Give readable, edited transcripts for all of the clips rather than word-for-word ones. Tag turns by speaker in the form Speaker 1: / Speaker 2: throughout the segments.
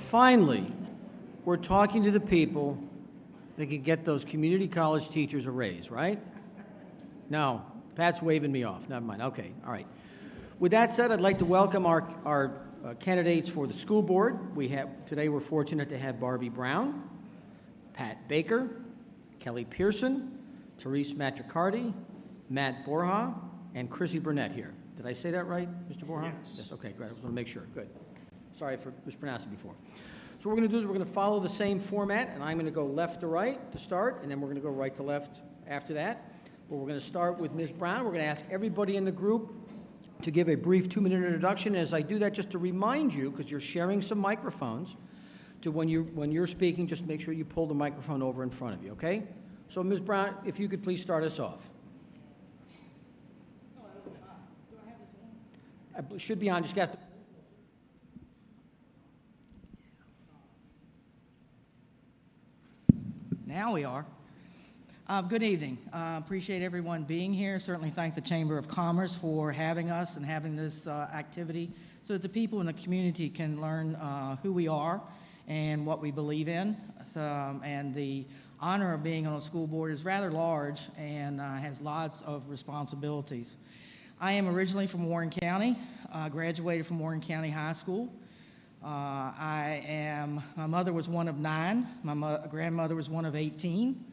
Speaker 1: finally, we're talking to the people that can get those community college teachers a raise, right? No, Pat's waving me off. Never mind. Okay, all right. With that said, I'd like to welcome our candidates for the school board. Today we're fortunate to have Barbie Brown, Pat Baker, Kelly Pearson, Therese Matricardi, Matt Borja, and Chrissy Burnett here. Did I say that right, Mr. Borja? Yes, okay, great. I just want to make sure. Good. Sorry for mispronouncing before. So what we're going to do is we're going to follow the same format, and I'm going to go left to right to start, and then we're going to go right to left after that. But we're going to start with Ms. Brown. We're going to ask everybody in the group to give a brief 2-minute introduction. As I do that, just to remind you, because you're sharing some microphones, to when you're speaking, just make sure you pull the microphone over in front of you, okay? So Ms. Brown, if you could please start us off. Do I have this on? It should be on, just got to...
Speaker 2: Now we are. Good evening. Appreciate everyone being here. Certainly thank the Chamber of Commerce for having us and having this activity so that the people in the community can learn who we are and what we believe in. And the honor of being on a school board is rather large and has lots of responsibilities. I am originally from Warren County, graduated from Warren County High School. My mother was one of 9. My grandmother was one of 18.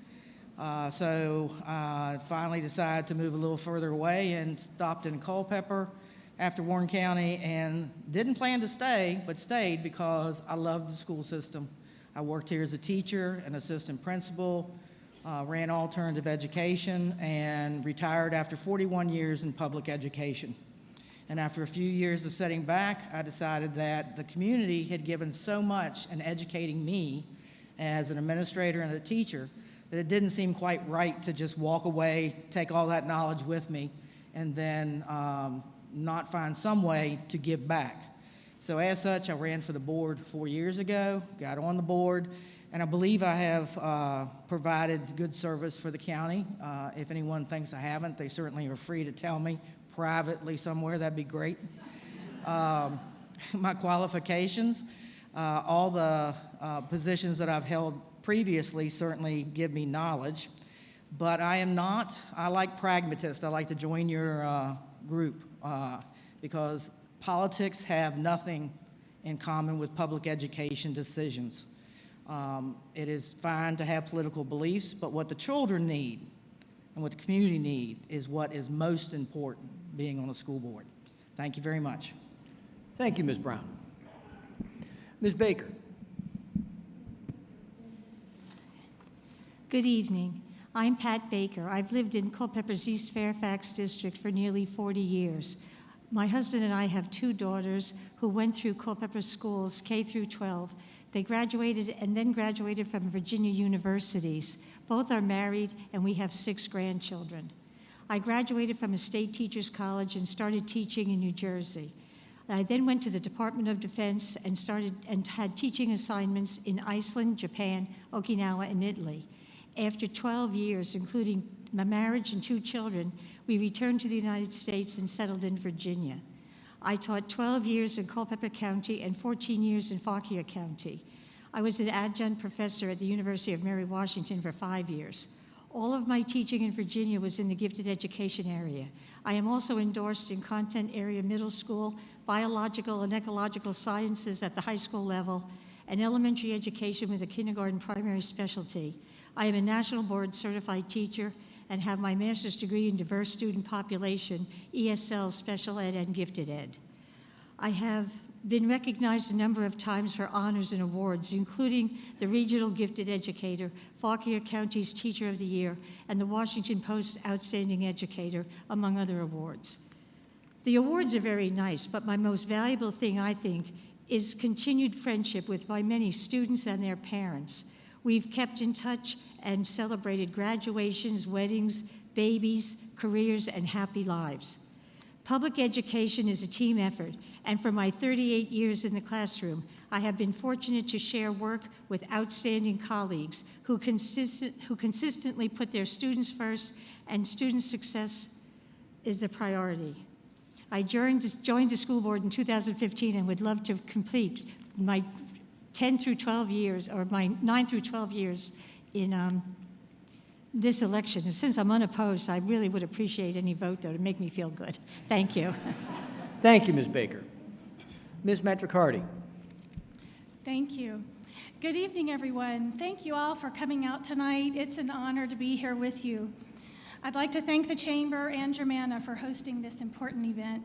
Speaker 2: So I finally decided to move a little further away and stopped in Culpeper after Warren County and didn't plan to stay, but stayed because I loved the school system. I worked here as a teacher, an assistant principal, ran alternative education, and retired after 41 years in public education. And after a few years of sitting back, I decided that the community had given so much in educating me as an administrator and a teacher that it didn't seem quite right to just walk away, take all that knowledge with me, and then not find some way to give back. So as such, I ran for the board 4 years ago, got on the board, and I believe I have provided good service for the county. If anyone thinks I haven't, they certainly are free to tell me privately somewhere. That'd be great. My qualifications, all the positions that I've held previously certainly give me knowledge, but I like pragmatists. I like to join your group because politics have nothing in common with public education decisions. It is fine to have political beliefs, but what the children need and what the community need is what is most important being on a school board. Thank you very much.
Speaker 1: Thank you, Ms. Brown. Ms. Baker.
Speaker 3: Good evening. I'm Pat Baker. I've lived in Culpeper's East Fairfax district for nearly 40 years. My husband and I have 2 daughters who went through Culpeper schools, K through 12. They graduated and then graduated from Virginia universities. Both are married, and we have 6 grandchildren. I graduated from a state teachers college and started teaching in New Jersey. I then went to the Department of Defense and had teaching assignments in Iceland, Japan, Okinawa, and Italy. After 12 years, including my marriage and 2 children, we returned to the United States and settled in Virginia. I taught 12 years in Culpeper County and 14 years in Fauquier County. I was an adjunct professor at the University of Mary Washington for 5 years. All of my teaching in Virginia was in the gifted education area. I am also endorsed in content area middle school, biological and ecological sciences at the high school level, and elementary education with a kindergarten primary specialty. I am a national board certified teacher and have my master's degree in diverse student population, ESL, special ed, and gifted ed. I have been recognized a number of times for honors and awards, including the Regional Gifted Educator, Fauquier County's Teacher of the Year, and the Washington Post Outstanding Educator, among other awards. The awards are very nice, but my most valuable thing, I think, is continued friendship with my many students and their parents. We've kept in touch and celebrated graduations, weddings, babies, careers, and happy lives. Public education is a team effort, and for my 38 years in the classroom, I have been fortunate to share work with outstanding colleagues who consistently put their students first, and student success is the priority. I joined the school board in 2015 and would love to complete my 10 through 12 years, or my 9 through 12 years in this election. And since I'm unopposed, I really would appreciate any vote, though, to make me feel good. Thank you.
Speaker 1: Thank you, Ms. Baker. Ms. Metricardi.
Speaker 4: Thank you. Good evening, everyone. Thank you all for coming out tonight. It's an honor to be here with you. I'd like to thank the Chamber and Germanna for hosting this important event.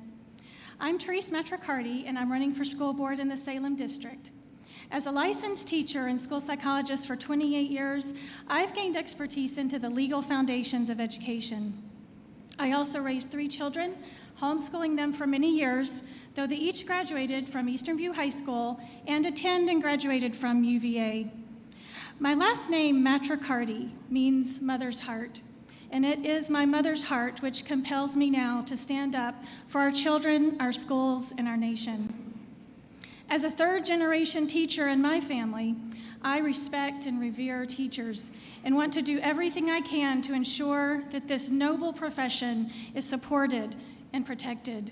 Speaker 4: I'm Therese Metricardi, and I'm running for school board in the Salem District. As a licensed teacher and school psychologist for 28 years, I've gained expertise into the legal foundations of education. I also raised 3 children, homeschooling them for many years, though they each graduated from Eastern View High School and attend and graduated from UVA. My last name, Metricardi, means mother's heart, and it is my mother's heart which compels me now to stand up for our children, our schools, and our nation. As a third-generation teacher in my family, I respect and revere teachers and want to do everything I can to ensure that this noble profession is supported and protected.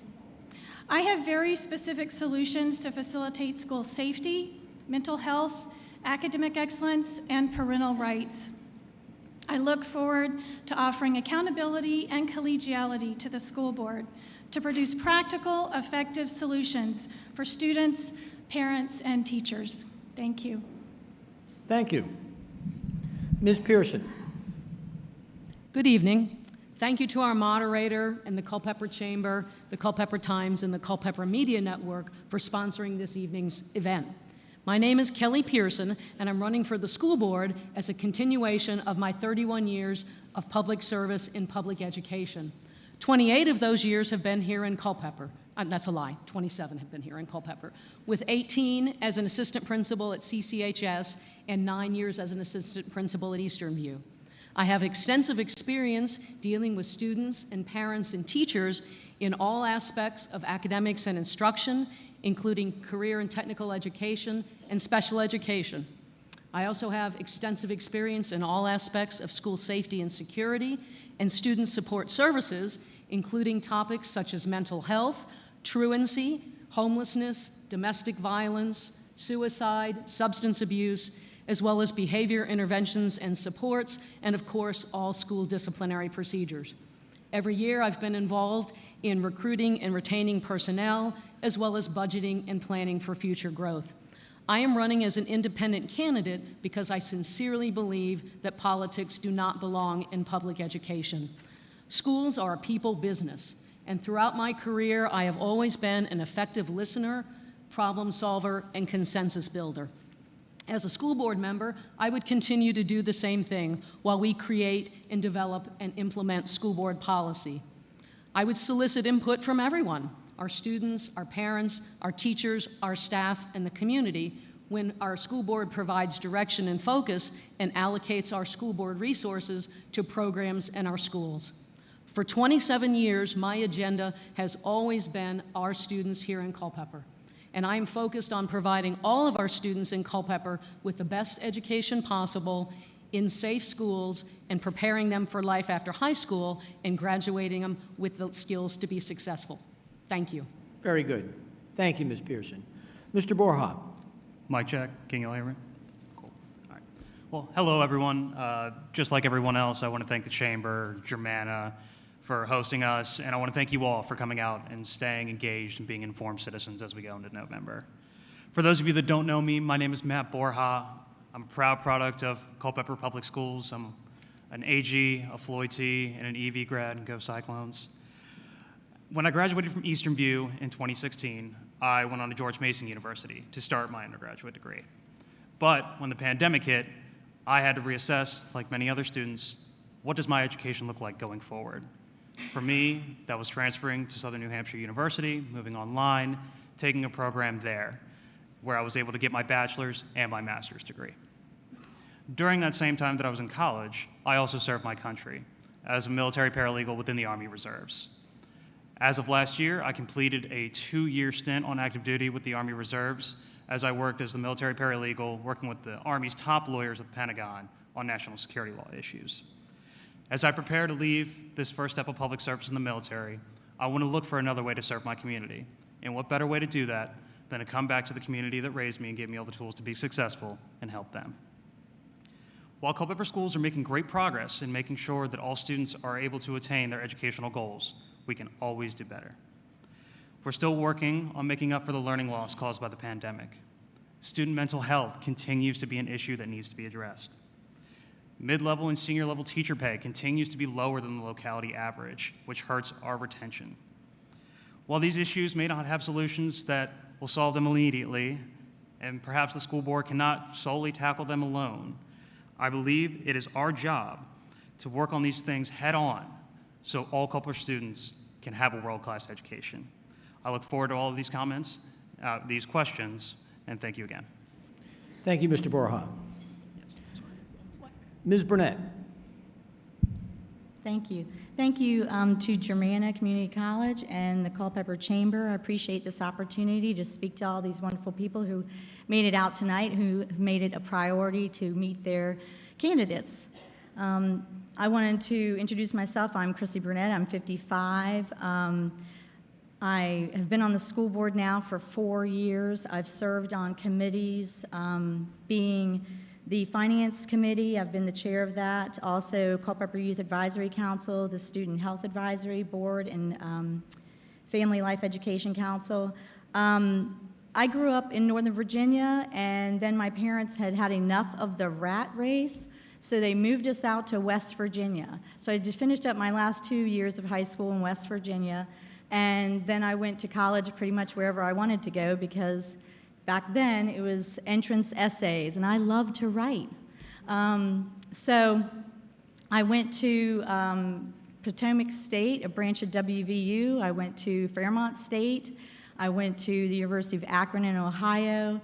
Speaker 4: I have very specific solutions to facilitate school safety, mental health, academic excellence, and parental rights. I look forward to offering accountability and collegiality to the school board to produce practical, effective solutions for students, parents, and teachers. Thank you.
Speaker 1: Thank you. Ms. Pearson.
Speaker 5: Good evening. Thank you to our moderator and the Culpeper Chamber, the Culpeper Times, and the Culpeper Media Network for sponsoring this evening's event. My name is Kelly Pearson, and I'm running for the school board as a continuation of my 31 years of public service in public education. 28 of those years have been here in Culpeper. That's a lie, 27 have been here in Culpeper, with 18 as an assistant principal at CCHS and 9 years as an assistant principal at Eastern View. I have extensive experience dealing with students and parents and teachers in all aspects of academics and instruction, including career and technical education and special education. I also have extensive experience in all aspects of school safety and security and student support services, including topics such as mental health, truancy, homelessness, domestic violence, suicide, substance abuse, as well as behavior interventions and supports, and of course, all school disciplinary procedures. Every year I've been involved in recruiting and retaining personnel, as well as budgeting and planning for future growth. I am running as an independent candidate because I sincerely believe that politics do not belong in public education. Schools are a people business, and throughout my career, I have always been an effective listener, problem solver, and consensus builder. As a school board member, I would continue to do the same thing while we create and develop and implement school board policy. I would solicit input from everyone, our students, our parents, our teachers, our staff, and the community when our school board provides direction and focus and allocates our school board resources to programs in our schools. For 27 years, my agenda has always been our students here in Culpeper. And I am focused on providing all of our students in Culpeper with the best education possible in safe schools and preparing them for life after high school and graduating them with the skills to be successful. Thank you.
Speaker 1: Very good. Thank you, Ms. Pearson. Mr. Borja.
Speaker 6: Mic check. Can you all hear me? Cool. All right. Well, hello, everyone. Just like everyone else, I want to thank the Chamber, Germanna, for hosting us, and I want to thank you all for coming out and staying engaged and being informed citizens as we go into November. For those of you that don't know me, my name is Matt Borja. I'm a proud product of Culpeper Public Schools. I'm an AG, a Floyd T, and an EV grad, and go Cyclones. When I graduated from Eastern View in 2016, I went on to George Mason University to start my undergraduate degree. But when the pandemic hit, I had to reassess, like many other students, what does my education look like going forward? For me, that was transferring to Southern New Hampshire University, moving online, taking a program there, where I was able to get my bachelor's and my master's degree. During that same time that I was in college, I also served my country as a military paralegal within the Army Reserves. As of last year, I completed a 2-year stint on active duty with the Army Reserves as I worked as the military paralegal, working with the Army's top lawyers at the Pentagon on national security law issues. As I prepare to leave this first step of public service in the military, I want to look for another way to serve my community. And what better way to do that than to come back to the community that raised me and gave me all the tools to be successful and help them. While Culpeper schools are making great progress in making sure that all students are able to attain their educational goals, we can always do better. We're still working on making up for the learning loss caused by the pandemic. Student mental health continues to be an issue that needs to be addressed. Mid-level and senior level teacher pay continues to be lower than the locality average, which hurts our retention. While these issues may not have solutions that will solve them immediately, and perhaps the school board cannot solely tackle them alone, I believe it is our job to work on these things head on so all Culpeper students can have a world-class education. I look forward to all of these comments, these questions, and thank you again.
Speaker 1: Thank you, Mr. Borja. Ms. Burnett.
Speaker 7: Thank you. Thank you to Germanna Community College and the Culpeper Chamber. I appreciate this opportunity to speak to all these wonderful people who made it out tonight, who have made it a priority to meet their candidates. I wanted to introduce myself. I'm Chrissy Burnett. I'm 55. I have been on the school board now for 4 years. I've served on committees, being the Finance Committee. I've been the chair of that. Also, Culpeper Youth Advisory Council, the Student Health Advisory Board, and Family Life Education Council. I grew up in Northern Virginia, and then my parents had had enough of the rat race, so they moved us out to West Virginia. So I just finished up my last 2 years of high school in West Virginia, and then I went to college pretty much wherever I wanted to go, because back then it was entrance essays, and I loved to write. So I went to Potomac State, a branch of WVU. I went to Fairmont State. I went to the University of Akron in Ohio,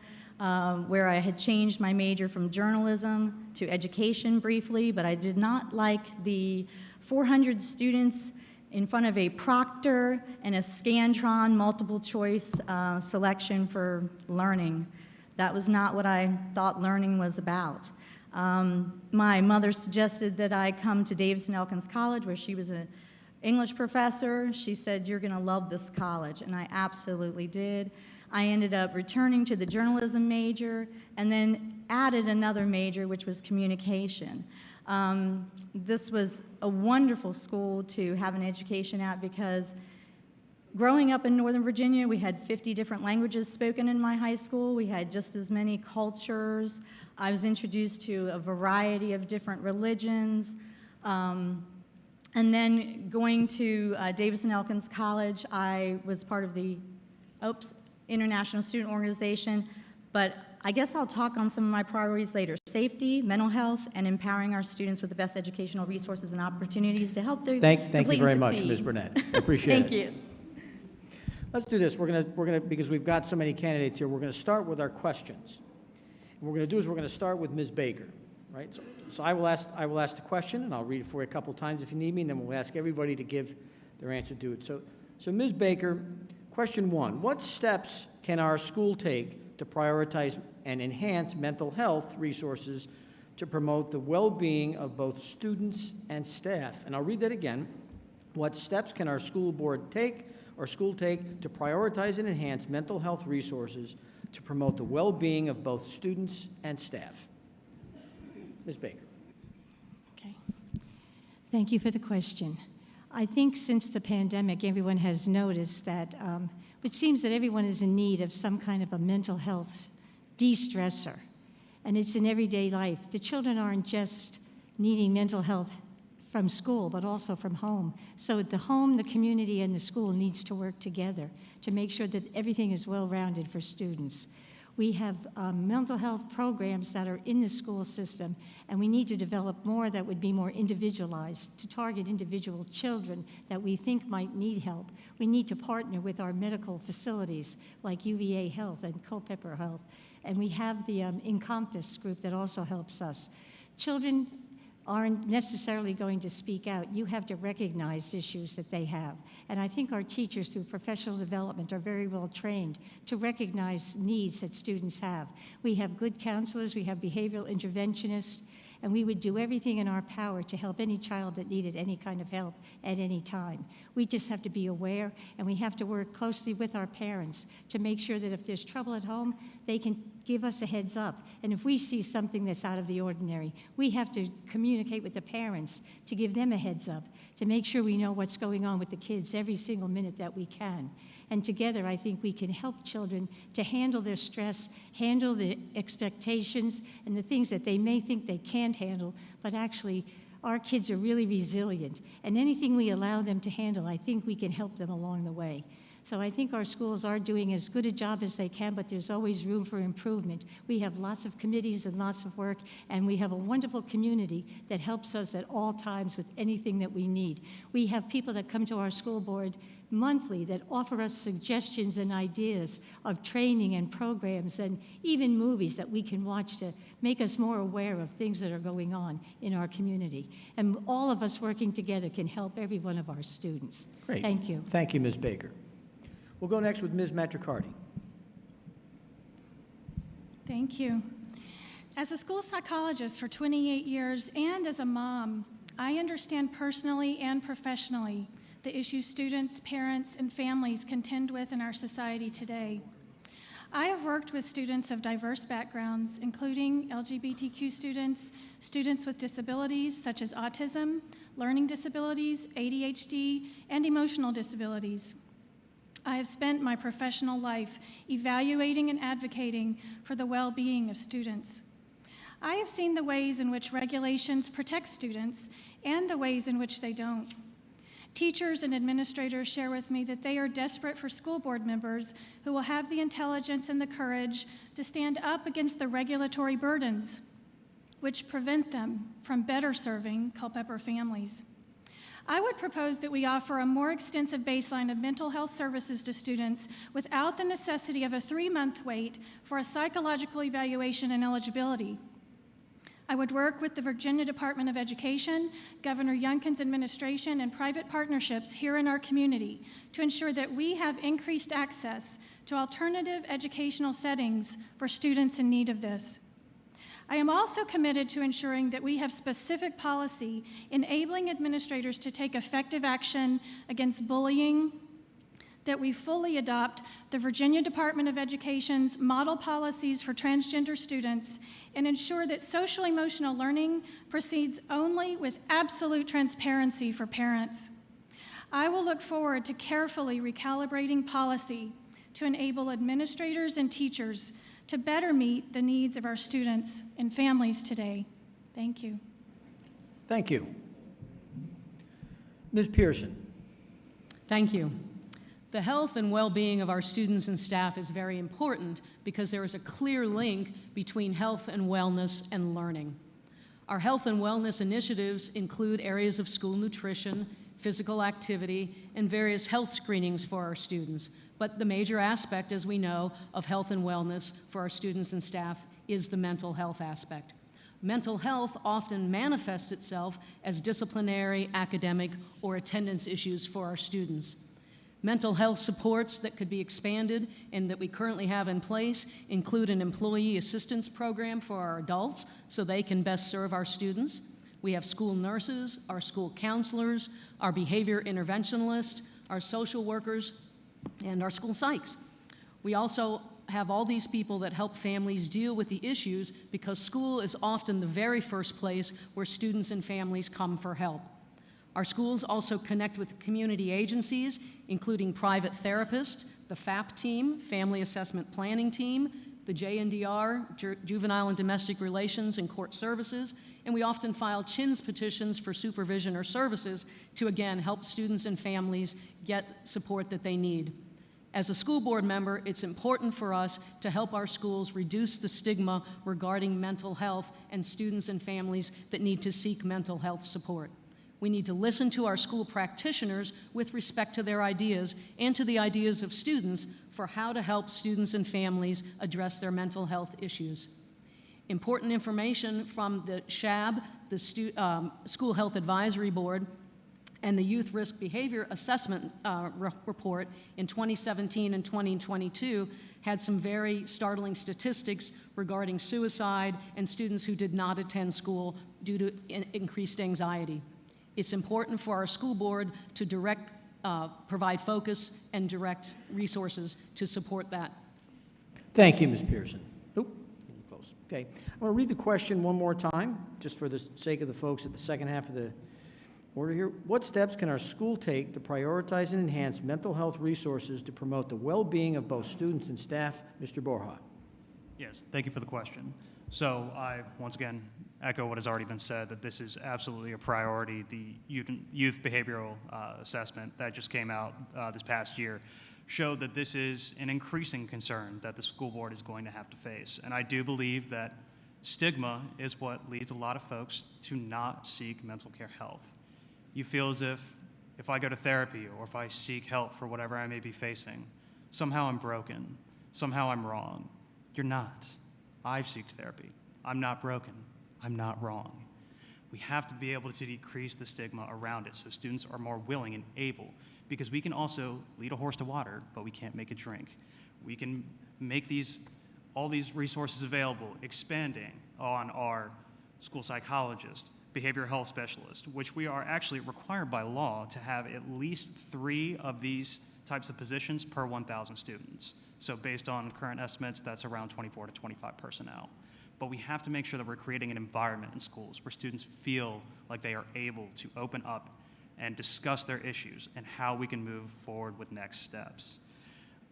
Speaker 7: where I had changed my major from journalism to education briefly, but I did not like the 400 students in front of a proctor and a Scantron multiple choice selection for learning. That was not what I thought learning was about. My mother suggested that I come to Davidson-Elkins College, where she was an English professor. She said, "You're gonna love this college," and I absolutely did. I ended up returning to the journalism major and then added another major, which was communication. This was a wonderful school to have an education at, because growing up in Northern Virginia, we had 50 different languages spoken in my high school. We had just as many cultures. I was introduced to a variety of different religions. And then going to Davidson-Elkins College, I was part of the International Student Organization, but I guess I'll talk on some of my priorities later. Safety, mental health, and empowering our students with the best educational resources and opportunities to help them
Speaker 1: Thank you
Speaker 7: complete
Speaker 1: very
Speaker 7: and
Speaker 1: much,
Speaker 7: succeed.
Speaker 1: Ms. Burnett. Appreciate it.
Speaker 7: Thank you.
Speaker 1: Let's do this. We're gonna, because we've got so many candidates here, we're gonna start with our questions. And what we're gonna do is we're gonna start with Ms. Baker, right? So I will ask the question, and I'll read it for you a couple times if you need me, and then we'll ask everybody to give their answer to it. So Ms. Baker, question 1, what steps can our school take to prioritize and enhance mental health resources to promote the well-being of both students and staff? And I'll read that again. What steps can our school board take or school take to prioritize and enhance mental health resources to promote the well-being of both students and staff? Ms. Baker.
Speaker 3: Okay. Thank you for the question. I think since the pandemic, everyone has noticed that it seems that everyone is in need of some kind of a mental health de-stressor, and it's in everyday life. The children aren't just needing mental health from school, but also from home. So the home, the community, and the school needs to work together to make sure that everything is well-rounded for students. We have mental health programs that are in the school system, and we need to develop more that would be more individualized to target individual children that we think might need help. We need to partner with our medical facilities like UVA Health and Culpeper Health, and we have the Encompass group that also helps us. Children aren't necessarily going to speak out. You have to recognize issues that they have. And I think our teachers through professional development are very well trained to recognize needs that students have. We have good counselors, we have behavioral interventionists, and we would do everything in our power to help any child that needed any kind of help at any time. We just have to be aware, and we have to work closely with our parents to make sure that if there's trouble at home, they can give us a heads up. And if we see something that's out of the ordinary, we have to communicate with the parents to give them a heads up, to make sure we know what's going on with the kids every single minute that we can. And together, I think we can help children to handle their stress, handle the expectations and the things that they may think they can't handle, but actually, our kids are really resilient. And anything we allow them to handle, I think we can help them along the way. So I think our schools are doing as good a job as they can, but there's always room for improvement. We have lots of committees and lots of work, and we have a wonderful community that helps us at all times with anything that we need. We have people that come to our school board monthly that offer us suggestions and ideas of training and programs and even movies that we can watch to make us more aware of things that are going on in our community. And all of us working together can help every one of our students.
Speaker 1: Great.
Speaker 3: Thank you.
Speaker 1: Thank you, Ms. Baker. We'll go next with Ms. Matricardi.
Speaker 4: Thank you. As a school psychologist for 28 years and as a mom, I understand personally and professionally the issues students, parents, and families contend with in our society today. I have worked with students of diverse backgrounds, including LGBTQ students, students with disabilities such as autism, learning disabilities, ADHD, and emotional disabilities. I have spent my professional life evaluating and advocating for the well-being of students. I have seen the ways in which regulations protect students and the ways in which they don't. Teachers and administrators share with me that they are desperate for school board members who will have the intelligence and the courage to stand up against the regulatory burdens which prevent them from better serving Culpeper families. I would propose that we offer a more extensive baseline of mental health services to students without the necessity of a 3-month wait for a psychological evaluation and eligibility. I would work with the Virginia Department of Education, Governor Youngkin's administration, and private partnerships here in our community to ensure that we have increased access to alternative educational settings for students in need of this. I am also committed to ensuring that we have specific policy enabling administrators to take effective action against bullying, that we fully adopt the Virginia Department of Education's model policies for transgender students, and ensure that social-emotional learning proceeds only with absolute transparency for parents. I will look forward to carefully recalibrating policy to enable administrators and teachers to better meet the needs of our students and families today. Thank you.
Speaker 1: Thank you. Ms. Pearson.
Speaker 5: Thank you. The health and well-being of our students and staff is very important because there is a clear link between health and wellness and learning. Our health and wellness initiatives include areas of school nutrition, physical activity, and various health screenings for our students. But the major aspect, as we know, of health and wellness for our students and staff is the mental health aspect. Mental health often manifests itself as disciplinary, academic, or attendance issues for our students. Mental health supports that could be expanded and that we currently have in place include an employee assistance program for our adults so they can best serve our students. We have school nurses, our school counselors, our behavior interventionalists, our social workers, and our school psychs. We also have all these people that help families deal with the issues because school is often the very first place where students and families come for help. Our schools also connect with community agencies, including private therapists, the FAP team, Family Assessment Planning team, the JNDR, Juvenile and Domestic Relations and Court Services, and we often file CHINS petitions for supervision or services to, again, help students and families get support that they need. As a school board member, it's important for us to help our schools reduce the stigma regarding mental health and students and families that need to seek mental health support. We need to listen to our school practitioners with respect to their ideas and to the ideas of students for how to help students and families address their mental health issues. Important information from the SHAB, the School Health Advisory Board, And the Youth Risk Behavior Assessment report in 2017 and 2022 had some very startling statistics regarding suicide and students who did not attend school due to increased anxiety. It's important for our school board to provide focus and direct resources to support that.
Speaker 1: Thank you, Ms. Pearson. Oop, getting close. Okay, I'm going to read the question one more time, just for the sake of the folks at the second half of the order here. What steps can our school take to prioritize and enhance mental health resources to promote the well-being of both students and staff? Mr. Borja.
Speaker 6: Yes, thank you for the question. So I, once again, echo what has already been said, that this is absolutely a priority. The youth behavioral assessment that just came out this past year showed that this is an increasing concern that the school board is going to have to face. And I do believe that stigma is what leads a lot of folks to not seek mental care help. You feel as if I go to therapy or if I seek help for whatever I may be facing, somehow I'm broken, somehow I'm wrong. You're not. I've sought therapy. I'm not broken. I'm not wrong. We have to be able to decrease the stigma around it so students are more willing and able, because we can also lead a horse to water, but we can't make it drink. We can make all these resources available, expanding on our school psychologist, behavioral health specialist, which we are actually required by law to have at least 3 of these types of positions per 1,000 students. So based on current estimates, that's around 24 to 25 personnel. But we have to make sure that we're creating an environment in schools where students feel like they are able to open up and discuss their issues and how we can move forward with next steps.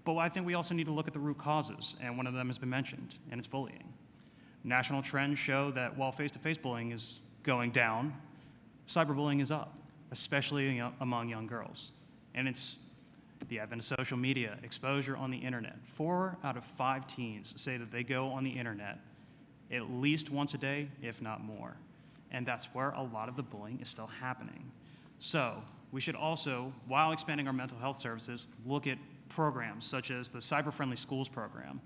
Speaker 6: But I think we also need to look at the root causes, and one of them has been mentioned, and it's bullying. National trends show that while face-to-face bullying is going down, cyberbullying is up, especially among young girls. And it's the advent of social media, exposure on the internet. 4 out of 5 teens say that they go on the internet at least once a day, if not more. And that's where a lot of the bullying is still happening. So we should also, while expanding our mental health services, look at programs such as the Cyber Friendly Schools program,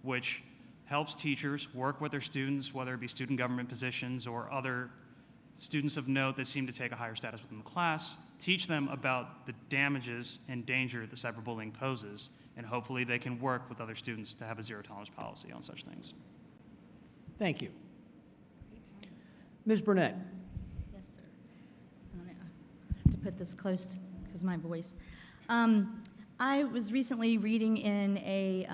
Speaker 6: which helps teachers work with their students, whether it be student government positions or other students of note that seem to take a higher status within the class, teach them about the damages and danger that cyberbullying poses, and hopefully they can work with other students to have a zero-tolerance policy on such things.
Speaker 1: Thank you. Ms. Burnett.
Speaker 7: Yes, sir. I have to put this close because of my voice. I was recently reading in a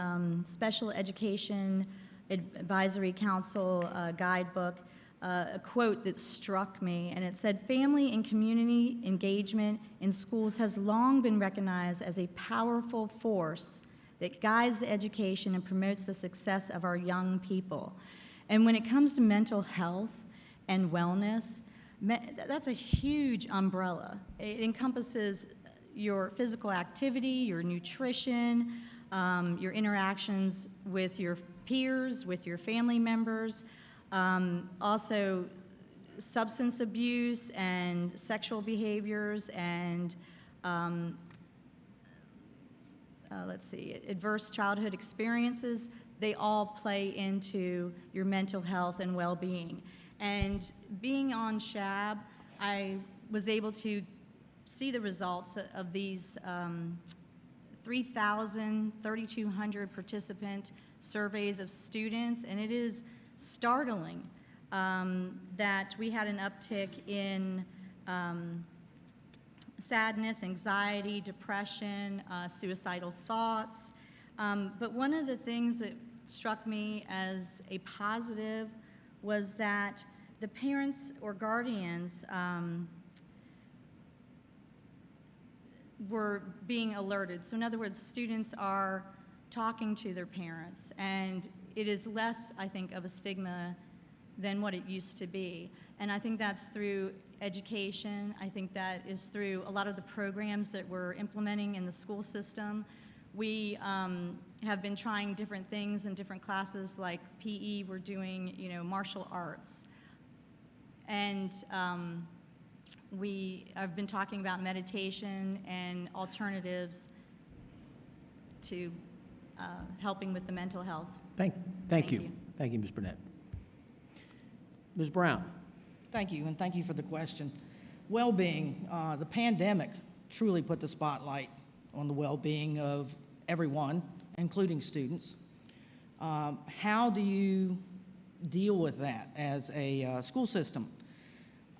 Speaker 7: special education advisory council guidebook a quote that struck me, and it said, "Family and community engagement in schools has long been recognized as a powerful force that guides the education and promotes the success of our young people." And when it comes to mental health and wellness, that's a huge umbrella. It encompasses your physical activity, your nutrition, your interactions with your peers, with your family members, also substance abuse and sexual behaviors and adverse childhood experiences. They all play into your mental health and well-being. And being on SHAB, I was able to see the results of these 3,200 participant surveys of students, and it is startling that we had an uptick in sadness, anxiety, depression, suicidal thoughts. But one of the things that struck me as a positive was that the parents or guardians were being alerted. So in other words, students are talking to their parents, and it is less, I think, of a stigma than what it used to be. And I think that's through education. I think that is through a lot of the programs that we're implementing in the school system. We have been trying different things in different classes, like PE, we're doing, martial arts. And I've been talking about meditation and alternatives to helping with the mental health.
Speaker 1: Thank you. Thank you, Ms. Burnett. Ms. Brown.
Speaker 2: Thank you, and thank you for the question. Well-being, the pandemic truly put the spotlight on the well-being of everyone, including students. How do you deal with that as a school system?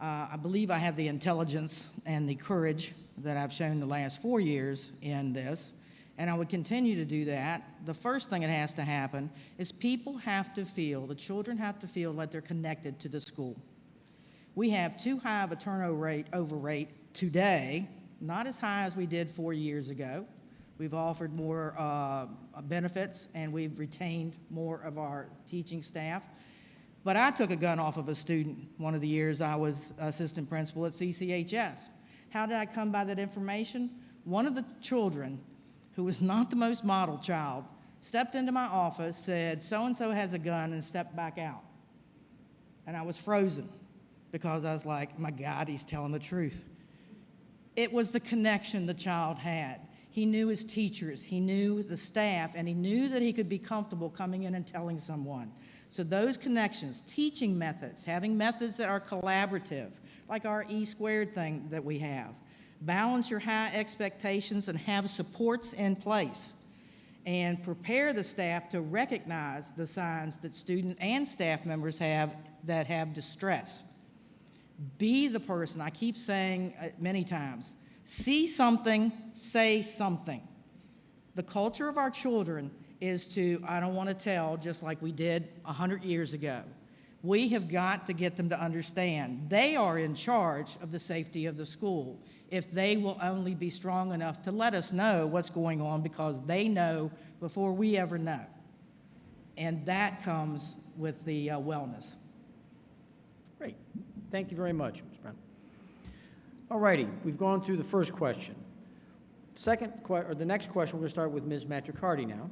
Speaker 2: I believe I have the intelligence and the courage that I've shown the last 4 years in this, and I would continue to do that. The first thing that has to happen is people have to feel, the children have to feel like they're connected to the school. We have too high of a turnover rate today, not as high as we did 4 years ago. We've offered more benefits, and we've retained more of our teaching staff. But I took a gun off of a student one of the years I was assistant principal at CCHS. How did I come by that information? One of the children, who was not the most model child, stepped into my office, said, "So-and-so has a gun," and stepped back out. And I was frozen because I was like, my God, he's telling the truth. It was the connection the child had. He knew his teachers, he knew the staff, and he knew that he could be comfortable coming in and telling someone. So those connections, teaching methods, having methods that are collaborative, like our E² thing that we have. Balance your high expectations and have supports in place. And prepare the staff to recognize the signs that student and staff members have that have distress. Be the person, I keep saying many times, see something, say something. The culture of our children is to, I don't want to tell, just like we did 100 years ago. We have got to get them to understand they are in charge of the safety of the school if they will only be strong enough to let us know what's going on, because they know before we ever know. And that comes with the wellness.
Speaker 1: Great. Thank you very much, Ms. Brown. All righty, we've gone through the first question. The next question, we're going to start with Ms. Matricardi now.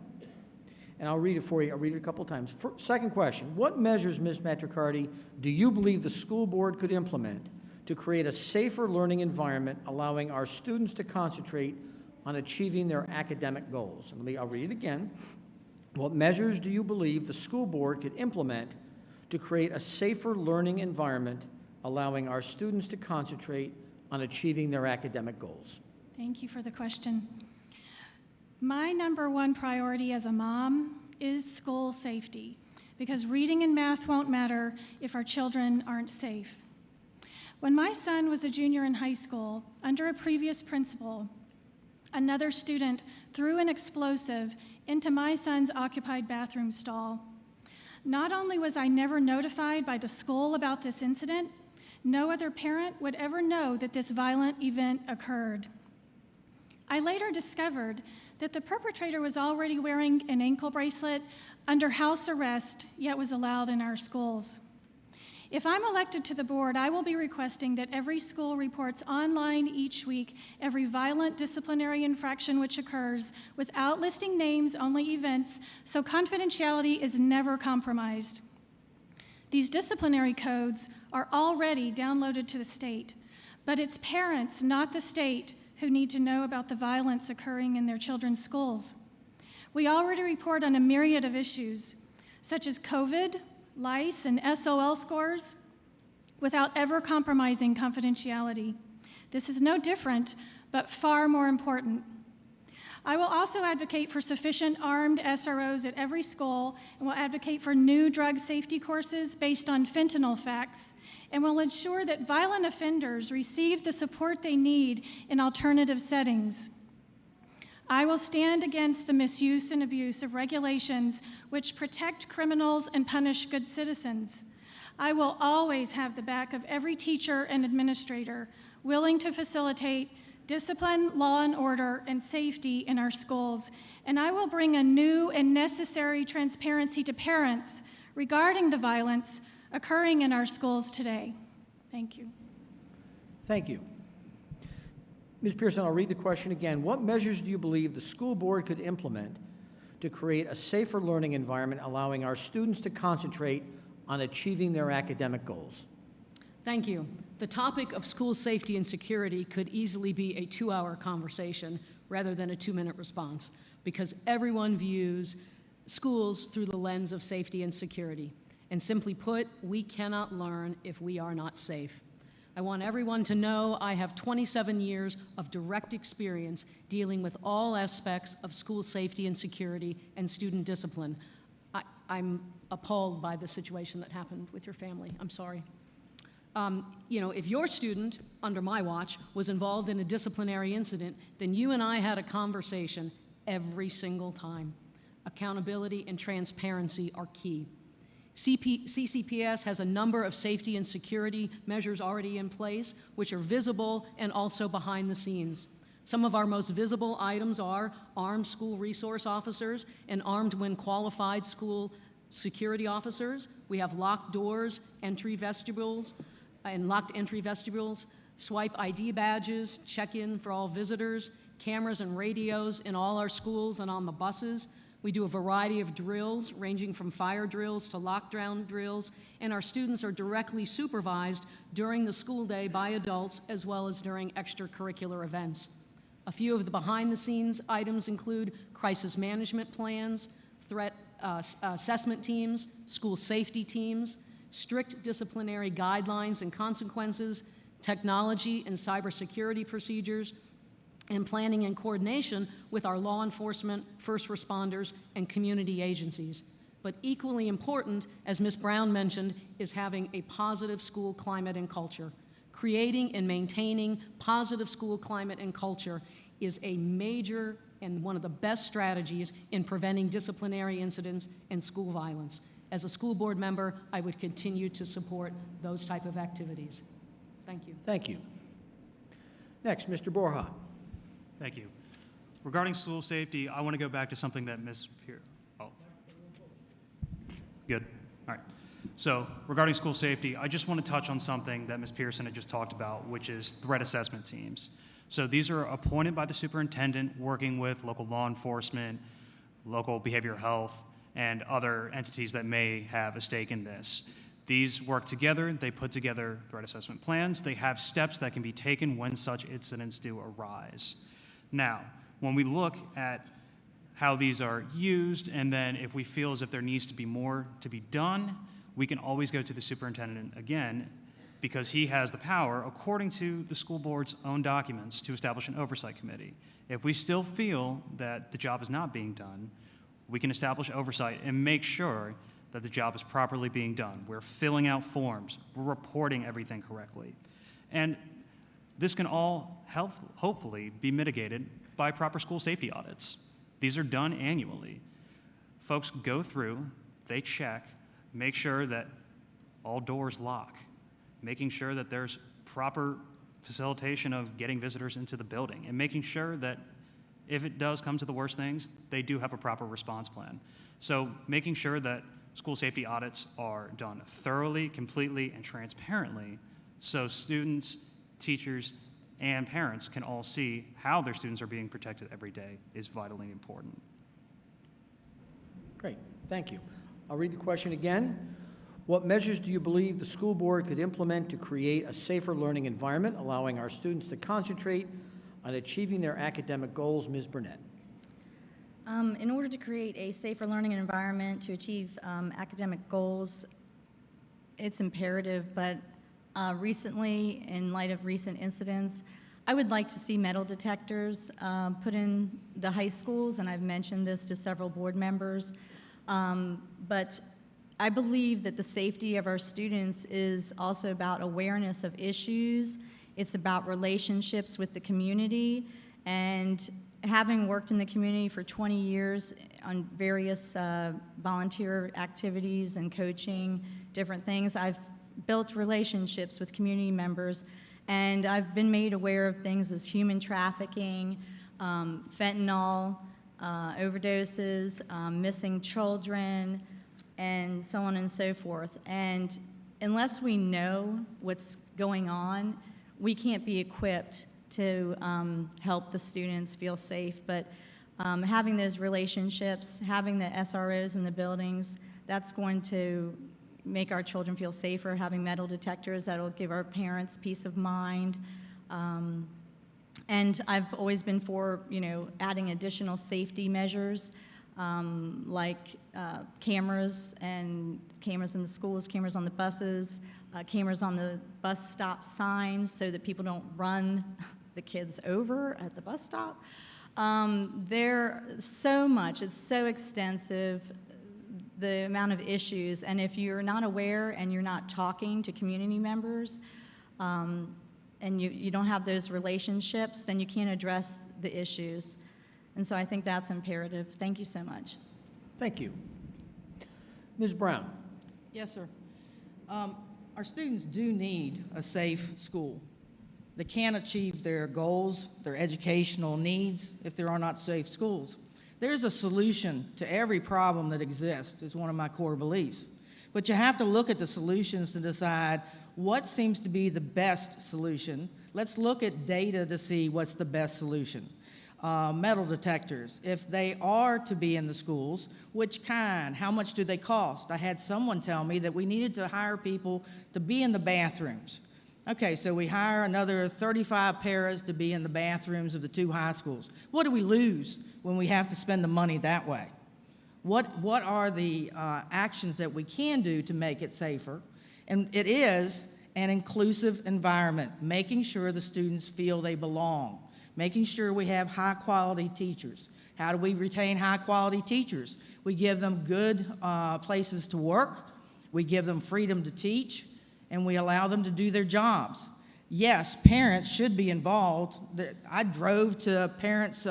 Speaker 1: And I'll read it for you. I'll read it a couple times. Second question, what measures, Ms. Matricardi, do you believe the school board could implement to create a safer learning environment, allowing our students to concentrate on achieving their academic goals? And I'll read it again. What measures do you believe the school board could implement to create a safer learning environment, allowing our students to concentrate on achieving their academic goals?
Speaker 4: Thank you for the question. My number one priority as a mom is school safety, because reading and math won't matter if our children aren't safe. When my son was a junior in high school, under a previous principal, another student threw an explosive into my son's occupied bathroom stall. Not only was I never notified by the school about this incident, no other parent would ever know that this violent event occurred. I later discovered that the perpetrator was already wearing an ankle bracelet under house arrest, yet was allowed in our schools. If I'm elected to the board, I will be requesting that every school reports online each week every violent disciplinary infraction which occurs, without listing names, only events, so confidentiality is never compromised. These disciplinary codes are already downloaded to the state, but it's parents, not the state, who need to know about the violence occurring in their children's schools. We already report on a myriad of issues, such as COVID, lice, and SOL scores, without ever compromising confidentiality. This is no different, but far more important. I will also advocate for sufficient armed SROs at every school, and will advocate for new drug safety courses based on fentanyl facts, and will ensure that violent offenders receive the support they need in alternative settings. I will stand against the misuse and abuse of regulations which protect criminals and punish good citizens. I will always have the back of every teacher and administrator willing to facilitate discipline, law and order, and safety in our schools. And I will bring a new and necessary transparency to parents regarding the violence occurring in our schools today. Thank you.
Speaker 1: Thank you. Ms. Pearson, I'll read the question again. What measures do you believe the school board could implement to create a safer learning environment, allowing our students to concentrate on achieving their academic goals?
Speaker 5: Thank you. The topic of school safety and security could easily be a 2-hour conversation rather than a 2-minute response, because everyone views schools through the lens of safety and security. And simply put, we cannot learn if we are not safe. I want everyone to know I have 27 years of direct experience dealing with all aspects of school safety and security and student discipline. I'm appalled by the situation that happened with your family. I'm sorry. If your student, under my watch, was involved in a disciplinary incident, then you and I had a conversation every single time. Accountability and transparency are key. CCPS has a number of safety and security measures already in place, which are visible and also behind the scenes. Some of our most visible items are armed school resource officers and armed when qualified school security officers. We have locked doors, entry vestibules, and locked entry vestibules, swipe ID badges, check-in for all visitors, cameras and radios in all our schools and on the buses. We do a variety of drills, ranging from fire drills to lockdown drills, and our students are directly supervised during the school day by adults as well as during extracurricular events. A few of the behind-the-scenes items include crisis management plans, threat assessment teams, school safety teams, strict disciplinary guidelines and consequences, technology and cybersecurity procedures, and planning and coordination with our law enforcement, first responders, and community agencies. But equally important, as Ms. Brown mentioned, is having a positive school climate and culture. Creating and maintaining positive school climate and culture is a major and one of the best strategies in preventing disciplinary incidents and school violence. As a school board member, I would continue to support those type of activities. Thank you.
Speaker 1: Thank you. Next, Mr. Borja.
Speaker 6: Thank you. Regarding school safety, I want to go back to something that Ms. Pierce. Oh, good. All right. So regarding school safety, I just want to touch on something that Ms. Pearson had just talked about, which is threat assessment teams. So these are appointed by the superintendent, working with local law enforcement, local behavioral health, and other entities that may have a stake in this. These work together, they put together threat assessment plans, they have steps that can be taken when such incidents do arise. Now, when we look at how these are used, and then if we feel as if there needs to be more to be done, we can always go to the superintendent again, because he has the power, according to the school board's own documents, to establish an oversight committee. If we still feel that the job is not being done, we can establish oversight and make sure that the job is properly being done. We're filling out forms, we're reporting everything correctly. And this can all hopefully be mitigated by proper school safety audits. These are done annually. Folks go through, they check, make sure that all doors lock, making sure that there's proper facilitation of getting visitors into the building, and making sure that if it does come to the worst things, they do have a proper response plan. So making sure that school safety audits are done thoroughly, completely, and transparently, so students, teachers, and parents can all see how their students are being protected every day is vitally important.
Speaker 1: Great, thank you. I'll read the question again. What measures do you believe the school board could implement to create a safer learning environment, allowing our students to concentrate on achieving their academic goals? Ms. Burnett.
Speaker 7: In order to create a safer learning environment to achieve academic goals, it's imperative, but recently, in light of recent incidents, I would like to see metal detectors put in the high schools, and I've mentioned this to several board members, but I believe that the safety of our students is also about awareness of issues. It's about relationships with the community, and having worked in the community for 20 years on various volunteer activities and coaching, different things, I've built relationships with community members, and I've been made aware of things as human trafficking, fentanyl, overdoses, missing children, and so on and so forth. And unless we know what's going on, we can't be equipped to help the students feel safe. But having those relationships, having the SROs in the buildings, that's going to make our children feel safer. Having metal detectors, that'll give our parents peace of mind. And I've always been for, adding additional safety measures, like cameras in the schools, cameras on the buses, cameras on the bus stop signs so that people don't run the kids over at the bus stop. There's so much, it's so extensive, the amount of issues, and if you're not aware and you're not talking to community members, and you don't have those relationships, then you can't address the issues. And so I think that's imperative. Thank you so much.
Speaker 1: Thank you. Ms. Brown?
Speaker 2: Yes, sir. Our students do need a safe school. They can't achieve their goals, their educational needs, if there are not safe schools. There's a solution to every problem that exists, is one of my core beliefs. But you have to look at the solutions to decide what seems to be the best solution. Let's look at data to see what's the best solution. Metal detectors, if they are to be in the schools, which kind? How much do they cost? I had someone tell me that we needed to hire people to be in the bathrooms. Okay, so we hire another 35 paras to be in the bathrooms of the 2 high schools. What do we lose when we have to spend the money that way? What are the actions that we can do to make it safer? And it is an inclusive environment, making sure the students feel they belong, making sure we have high-quality teachers. How do we retain high-quality teachers? We give them good places to work, we give them freedom to teach, and we allow them to do their jobs. Yes, parents should be involved. I drove to parents'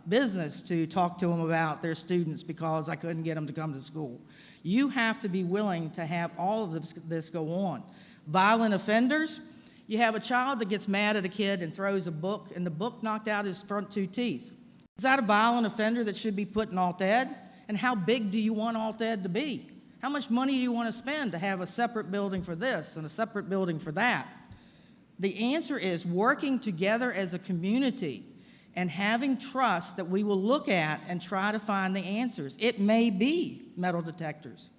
Speaker 2: business to talk to them about their students because I couldn't get them to come to school. You have to be willing to have all of this go on. Violent offenders, you have a child that gets mad at a kid and throws a book, and the book knocked out his front 2 teeth. Is that a violent offender that should be put in alt-ed? And how big do you want alt-ed to be? How much money do you want to spend to have a separate building for this and a separate building for that? The answer is working together as a community and having trust that we will look at and try to find the answers. It may be metal detectors,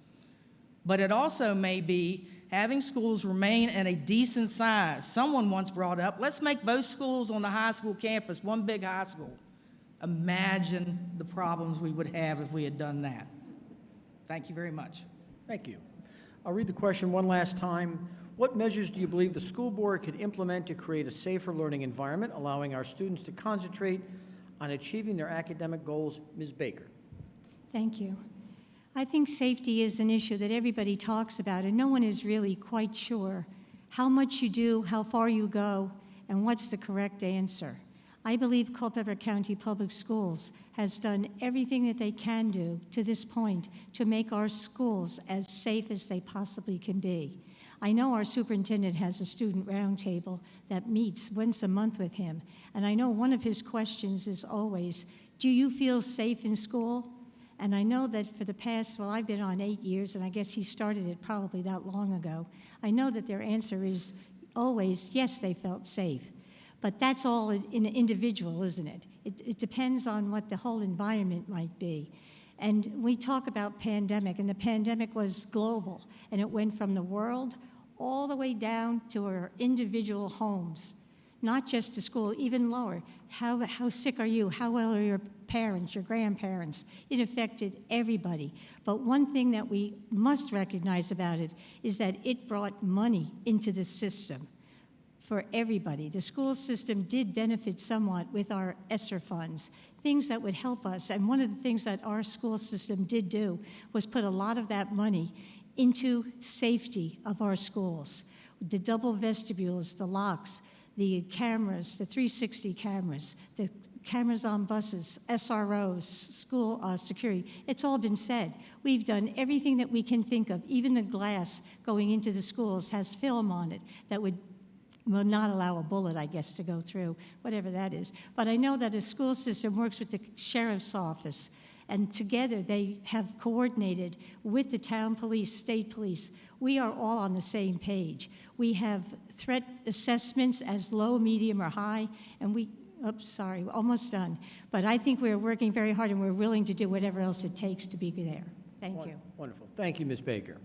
Speaker 2: but it also may be having schools remain at a decent size. Someone once brought up, let's make both schools on the high school campus one big high school. Imagine the problems we would have if we had done that. Thank you very much.
Speaker 1: Thank you. I'll read the question one last time. What measures do you believe the school board could implement to create a safer learning environment, allowing our students to concentrate on achieving their academic goals? Ms. Baker.
Speaker 3: Thank you. I think safety is an issue that everybody talks about, and no one is really quite sure how much you do, how far you go, and what's the correct answer. I believe Culpeper County Public Schools has done everything that they can do to this point to make our schools as safe as they possibly can be. I know our superintendent has a student roundtable that meets once a month with him, and I know one of his questions is always, do you feel safe in school? And I know that for the past, well, I've been on 8 years, and I guess he started it probably that long ago. I know that their answer is always, yes, they felt safe. But that's all in an individual, isn't it? It depends on what the whole environment might be. And we talk about pandemic, and the pandemic was global, and it went from the world all the way down to our individual homes, not just to school, even lower. How sick are you? How well are your parents, your grandparents? It affected everybody. But one thing that we must recognize about it is that it brought money into the system for everybody. The school system did benefit somewhat with our ESSER funds, things that would help us. And one of the things that our school system did do was put a lot of that money into safety of our schools. The double vestibules, the locks, the cameras, the 360 cameras, the cameras on buses, SROs, school security. It's all been said. We've done everything that we can think of. Even the glass going into the schools has film on it that will not allow a bullet, I guess, to go through, whatever that is. But I know that the school system works with the sheriff's office, and together they have coordinated with the town police, state police. We are all on the same page. We have threat assessments as low, medium, or high, and we're almost done. But I think we're working very hard, and we're willing to do whatever else it takes to be there. Thank you.
Speaker 1: Wonderful. Thank you, Ms. Baker.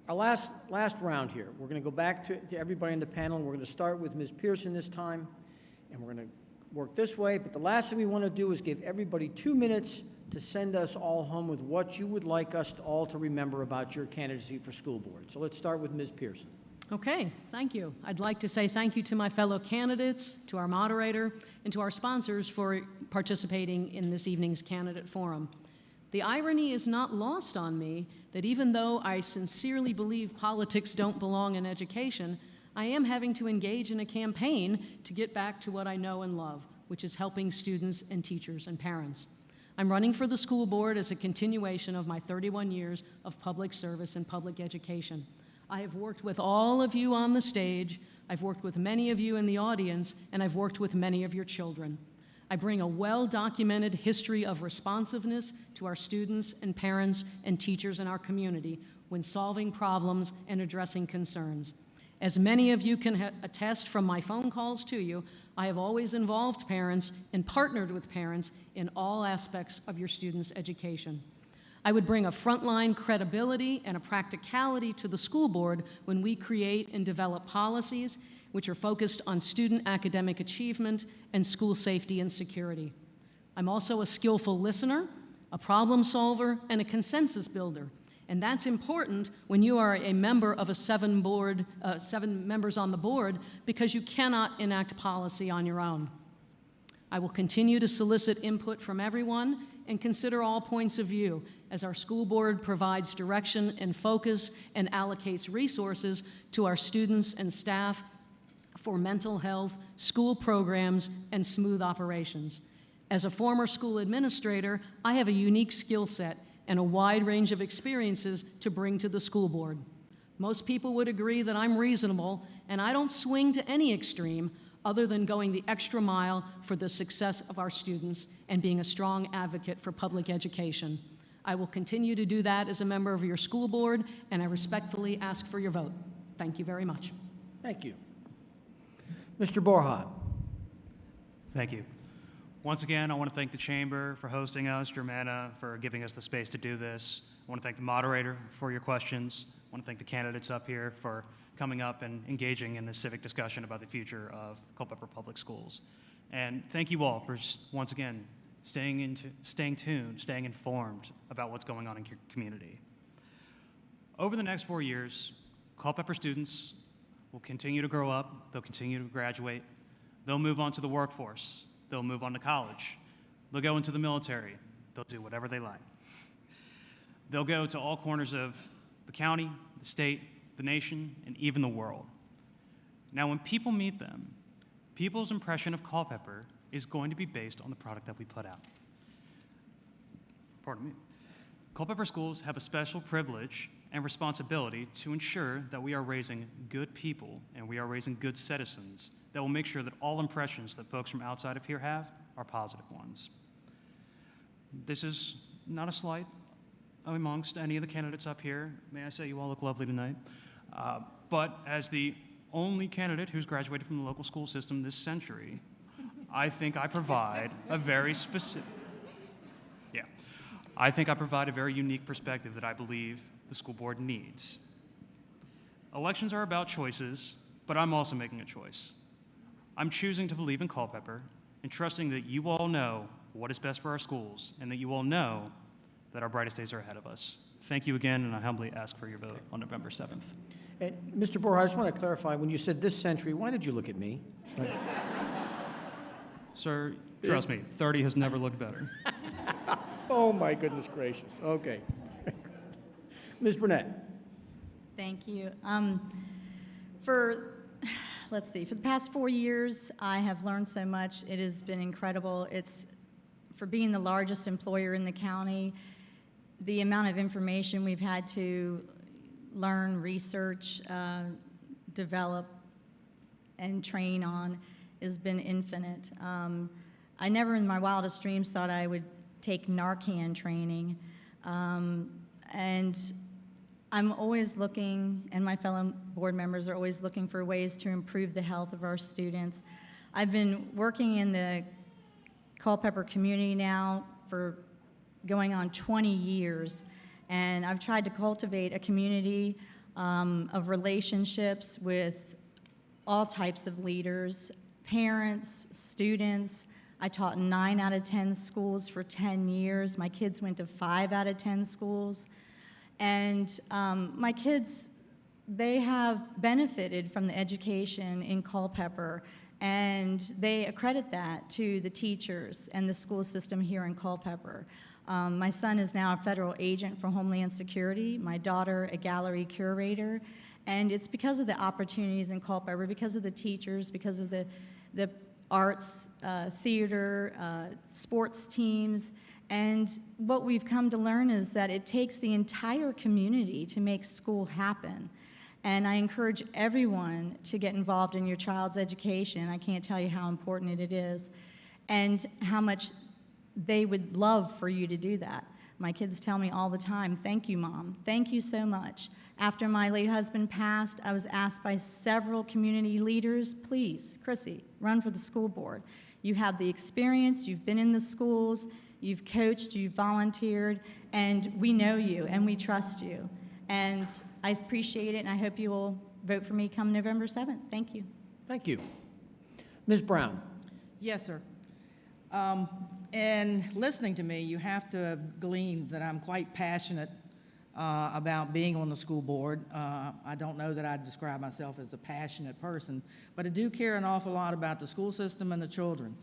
Speaker 1: Our last round here, we're going to go back to everybody in the panel, and we're going to start with Ms. Pearson this time, and we're going to work this way. But the last thing we want to do is give everybody 2 minutes to send us all home with what you would like us to all to remember about your candidacy for school board. So let's start with Ms. Pearson.
Speaker 5: Okay, thank you. I'd like to say thank you to my fellow candidates, to our moderator, and to our sponsors for participating in this evening's candidate forum. The irony is not lost on me that even though I sincerely believe politics don't belong in education, I am having to engage in a campaign to get back to what I know and love, which is helping students and teachers and parents. I'm running for the school board as a continuation of my 31 years of public service and public education. I have worked with all of you on the stage, I've worked with many of you in the audience, and I've worked with many of your children. I bring a well-documented history of responsiveness to our students and parents and teachers in our community when solving problems and addressing concerns. As many of you can attest from my phone calls to you, I have always involved parents and partnered with parents in all aspects of your students' education. I would bring a frontline credibility and a practicality to the school board when we create and develop policies which are focused on student academic achievement and school safety and security. I'm also a skillful listener, a problem solver, and a consensus builder. And that's important when you are a member of a seven members on the board, because you cannot enact policy on your own. I will continue to solicit input from everyone and consider all points of view as our school board provides direction and focus and allocates resources to our students and staff for mental health, school programs, and smooth operations. As a former school administrator, I have a unique skill set and a wide range of experiences to bring to the school board. Most people would agree that I'm reasonable, and I don't swing to any extreme other than going the extra mile for the success of our students and being a strong advocate for public education. I will continue to do that as a member of your school board, and I respectfully ask for your vote. Thank you very much.
Speaker 1: Thank you. Mr. Borja.
Speaker 6: Thank you. Once again, I want to thank the Chamber for hosting us, Germana for giving us the space to do this. I want to thank the moderator for your questions. I want to thank the candidates up here for coming up and engaging in this civic discussion about the future of Culpeper Public Schools. And thank you all for, once again, staying tuned, staying informed about what's going on in your community. Over the next 4 years, Culpeper students will continue to grow up, they'll continue to graduate, they'll move on to the workforce, they'll move on to college, they'll go into the military, they'll do whatever they like. They'll go to all corners of the county, the state, the nation, and even the world. Now, when people meet them, people's impression of Culpeper is going to be based on the product that we put out. Pardon me. Culpeper schools have a special privilege and responsibility to ensure that we are raising good people and we are raising good citizens that will make sure that all impressions that folks from outside of here have are positive ones. This is not a slight amongst any of the candidates up here. May I say you all look lovely tonight. But as the only candidate who's graduated from the local school system this century, I think I provide a very specific, I think I provide a very unique perspective that I believe the school board needs. Elections are about choices, but I'm also making a choice. I'm choosing to believe in Culpeper and trusting that you all know what is best for our schools and that you all know that our brightest days are ahead of us. Thank you again, and I humbly ask for your vote on November 7th.
Speaker 1: And Mr. Borja, I just want to clarify, when you said this century, why did you look at me?
Speaker 6: Sir, trust me, 30 has never looked better.
Speaker 1: Oh, my goodness gracious. Okay. Ms. Burnett.
Speaker 7: Thank you. Let's see, for the past 4 years, I have learned so much. It has been incredible. It's, for being the largest employer in the county, the amount of information we've had to learn, research, develop, and train on has been infinite. I never in my wildest dreams thought I would take Narcan training. And I'm always looking, and my fellow board members are always looking for ways to improve the health of our students. I've been working in the Culpeper community now for going on 20 years, and I've tried to cultivate a community of relationships with all types of leaders, parents, students, I taught in 9 out of 10 schools for 10 years. My kids went to 5 out of 10 schools. And my kids, they have benefited from the education in Culpeper, and they accredit that to the teachers and the school system here in Culpeper. My son is now a federal agent for Homeland Security, my daughter a gallery curator, and it's because of the opportunities in Culpeper, because of the teachers, because of the arts, theater, sports teams. And what we've come to learn is that it takes the entire community to make school happen. And I encourage everyone to get involved in your child's education. I can't tell you how important it is and how much they would love for you to do that. My kids tell me all the time, "Thank you, Mom. Thank you so much." After my late husband passed, I was asked by several community leaders, "Please, Chrissy, run for the school board. You have the experience, you've been in the schools, you've coached, you've volunteered, and we know you and we trust you." And I appreciate it, and I hope you will vote for me come November 7th. Thank you.
Speaker 1: Thank you. Ms. Brown?
Speaker 2: Yes, sir. And listening to me, you have to glean that I'm quite passionate about being on the school board. I don't know that I'd describe myself as a passionate person, but I do care an awful lot about the school system and the children.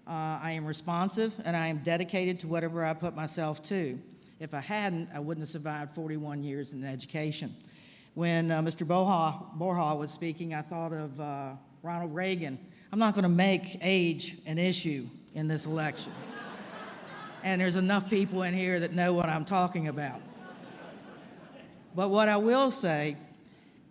Speaker 2: I am responsive, and I am dedicated to whatever I put myself to. If I hadn't, I wouldn't have survived 41 years in education. When Mr. Borja was speaking, I thought of Ronald Reagan. I'm not going to make age an issue in this election. And there's enough people in here that know what I'm talking about. But what I will say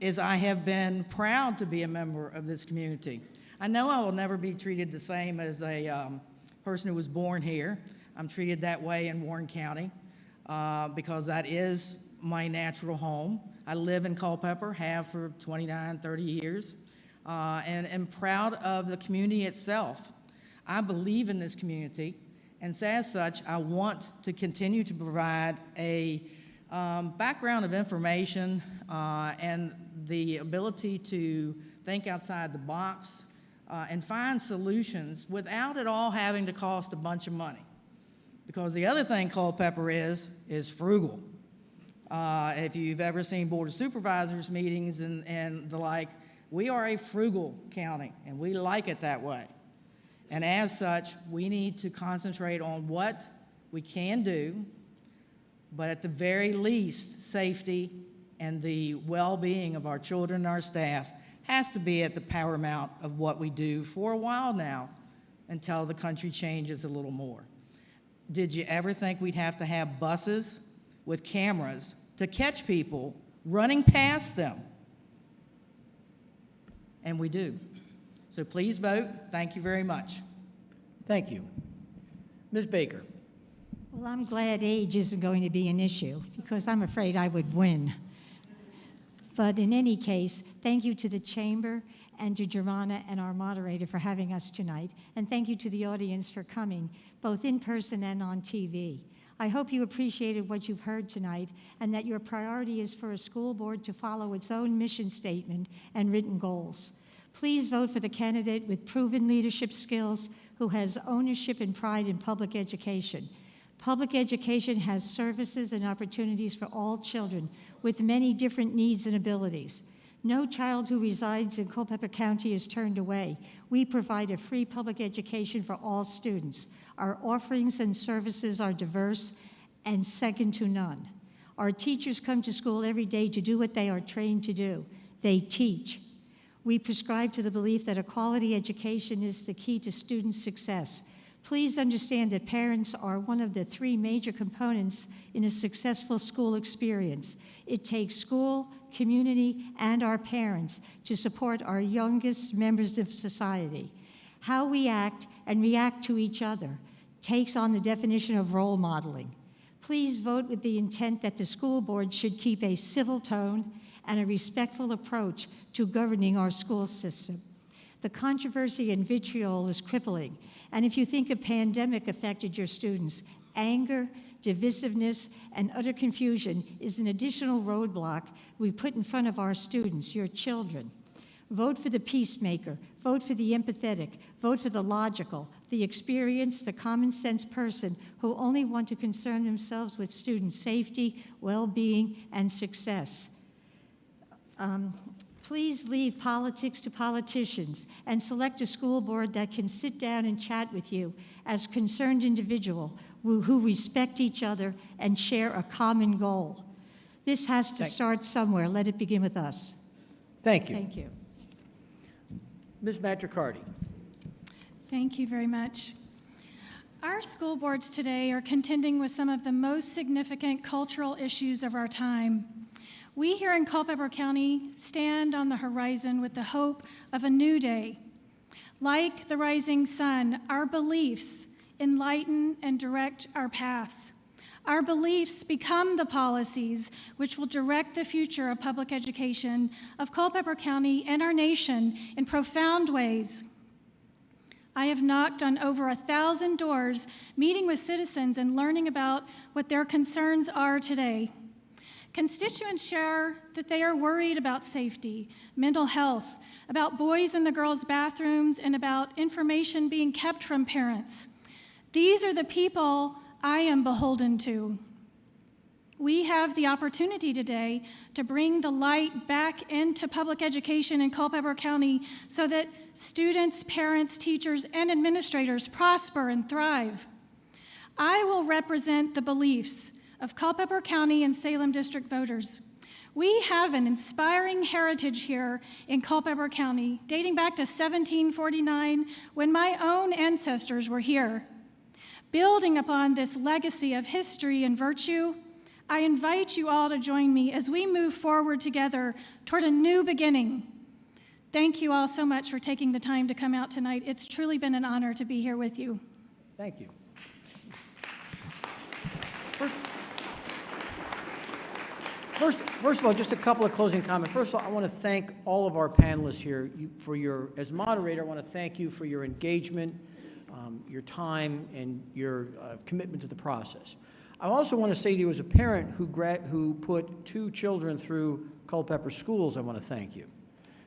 Speaker 2: is I have been proud to be a member of this community. I know I will never be treated the same as a person who was born here. I'm treated that way in Warren County because that is my natural home. I live in Culpeper, have for 29, 30 years, and am proud of the community itself. I believe in this community, and so as such, I want to continue to provide a background of information and the ability to think outside the box and find solutions without it all having to cost a bunch of money. Because the other thing Culpeper is frugal. If you've ever seen Board of Supervisors meetings and the like, we are a frugal county, and we like it that way. And as such, we need to concentrate on what we can do, but at the very least, safety and the well-being of our children and our staff has to be at the paramount of what we do for a while now until the country changes a little more. Did you ever think we'd have to have buses with cameras to catch people running past them? And we do. So please vote. Thank you very much.
Speaker 1: Thank you. Ms. Baker?
Speaker 3: Well, I'm glad age isn't going to be an issue because I'm afraid I would win. But in any case, thank you to the Chamber and to Germana and our moderator for having us tonight. And thank you to the audience for coming, both in person and on TV. I hope you appreciated what you've heard tonight and that your priority is for a school board to follow its own mission statement and written goals. Please vote for the candidate with proven leadership skills who has ownership and pride in public education. Public education has services and opportunities for all children with many different needs and abilities. No child who resides in Culpeper County is turned away. We provide a free public education for all students. Our offerings and services are diverse and second to none. Our teachers come to school every day to do what they are trained to do. They teach. We prescribe to the belief that a quality education is the key to student success. Please understand that parents are one of the three major components in a successful school experience. It takes school, community, and our parents to support our youngest members of society. How we act and react to each other takes on the definition of role modeling. Please vote with the intent that the school board should keep a civil tone and a respectful approach to governing our school system. The controversy and vitriol is crippling, and if you think a pandemic affected your students, anger, divisiveness, and utter confusion is an additional roadblock we put in front of our students, your children. Vote for the peacemaker. Vote for the empathetic. Vote for the logical, the experienced, the common sense person who only want to concern themselves with student safety, well-being, and success. Please leave politics to politicians and select a school board that can sit down and chat with you as concerned individuals who respect each other and share a common goal. This has to start somewhere. Let it begin with us.
Speaker 1: Thank you.
Speaker 3: Thank you.
Speaker 1: Ms. Matricardi.
Speaker 4: Thank you very much. Our school boards today are contending with some of the most significant cultural issues of our time. We here in Culpeper County stand on the horizon with the hope of a new day. Like the rising sun, our beliefs enlighten and direct our paths. Our beliefs become the policies which will direct the future of public education of Culpeper County and our nation in profound ways. I have knocked on over 1,000 doors, meeting with citizens and learning about what their concerns are today. Constituents share that they are worried about safety, mental health, about boys in the girls' bathrooms, and about information being kept from parents. These are the people I am beholden to. We have the opportunity today to bring the light back into public education in Culpeper County so that students, parents, teachers, and administrators prosper and thrive. I will represent the beliefs of Culpeper County and Salem District voters. We have an inspiring heritage here in Culpeper County, dating back to 1749, when my own ancestors were here. Building upon this legacy of history and virtue, I invite you all to join me as we move forward together toward a new beginning. Thank you all so much for taking the time to come out tonight. It's truly been an honor to be here with you.
Speaker 1: Thank you. First of all, just a couple of closing comments. First of all, I want to thank all of our panelists here as moderator, I want to thank you for your engagement, your time, and your commitment to the process. I also want to say to you as a parent who put 2 children through Culpeper schools, I want to thank you.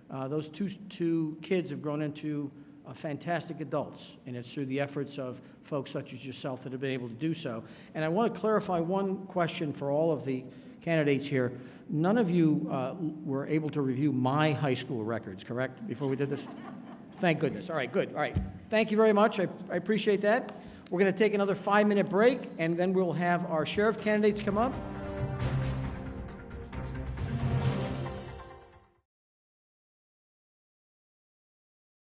Speaker 1: Those two kids have grown into fantastic adults, and it's through the efforts of folks such as yourself that have been able to do so. And I want to clarify one question for all of the candidates here. None of you were able to review my high school records, correct, before we did this? Thank goodness. All right, good. All right. Thank you very much. I appreciate that. We're going to take another 5-minute break, and then we'll have our sheriff candidates come up.